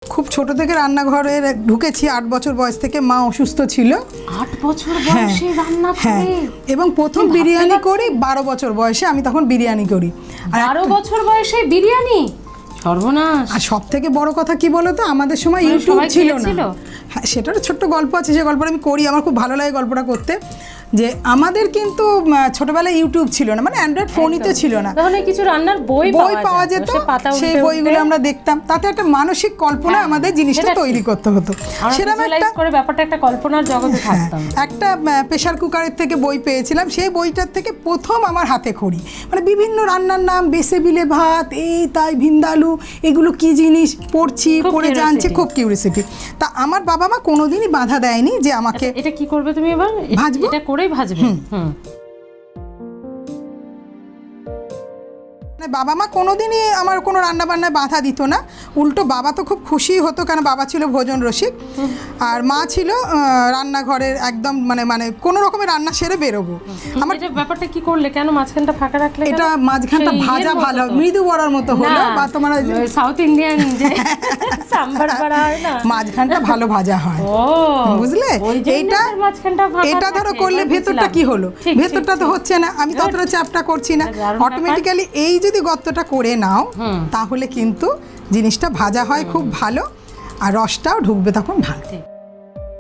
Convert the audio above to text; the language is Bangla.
খুব ছোট থেকে রান্নাঘরে ঢুকেছি, 8 বছর বয়স থেকে। মা অসুস্থ ছিল। 8 বছর বয়সে রান্না হ্যাঁ, করে? এবং প্রথম বিরিয়ানি করি 12 বছর বয়সে। আমি তখন বিরিয়ানি করি। 12 বছর বয়সে বিরিয়ানি? সর্বনাশ। আর সব থেকে বড় কথা কি বলতো, আমাদের সময় ইউটিউব ছিল না। হ্যাঁ, সেটার ছোট্ট গল্প আছে, যে গল্পটা আমি করি, আমার খুব ভালো লাগে গল্পটা করতে। যে আমাদের কিন্তু ছোটবেলায় ইউটিউব ছিল না, মানে অ্যান্ড্রয়েড ফোনই তো ছিল না। তাহলে কিছু রান্নার বই পাওয়া যেত, সেই বইগুলো আমরা দেখতাম। তাতে একটা মানসিক কল্পনা আমাদের জিনিসটা তৈরি করতে হতো। সেরকম একটা করে ব্যাপারটা একটা কল্পনার জগতে থাকতাম। একটা প্রেসার কুকারের থেকে বই পেয়েছিলাম, সেই বইটার থেকে প্রথম আমার হাতে খড়ি, মানে বিভিন্ন রান্নার নাম, বেসে বিলে ভাত, এই তাই, ভিন্দালু, এগুলো কি জিনিস পড়ছি, পড়ে জানছি, খুব কিউরিওসিটি। তা আমার বাবা মা কোনোদিনই বাধা দেয়নি যে আমাকে। এটা কি করবে তুমি এবার? ভাজবো, এটা করেই ভাজবে। বাবা মা কোনোদিনই আমার কোনো রান্না বান্নায় বাধা দিত না। উল্টো বাবা তো খুব খুশি হতো, কারণ বাবা ছিল ভোজন রসিক, আর মা ছিল রান্নাঘরের একদম মানে কোনো রকমের রান্না সেরে বেরোবো। আমার এটা ব্যাপারটা কি করলে, কেন মাঝখানটা ফাঁকা রাখলে? এটা মাঝখানটা ভাজা ভালো, মৃদু বড়ার মতো হলো, বা তোমার সাউথ ইন্ডিয়ান যে সাম্বার বড়া হয় না, মাঝখানটা ভালো ভাজা হয়। ও বুঝলে? এটা ধরো করলে ভেতরটা কি হলো, ভেতরটা তো হচ্ছে না, আমি ততটা চাপটা করছি না। অটোমেটিক্যালি এই যদি গর্তটা করে নাও, তাহলে কিন্তু জিনিসটা ভাজা হয় খুব ভালো, আর রসটাও ঢুকবে তখন ভালো।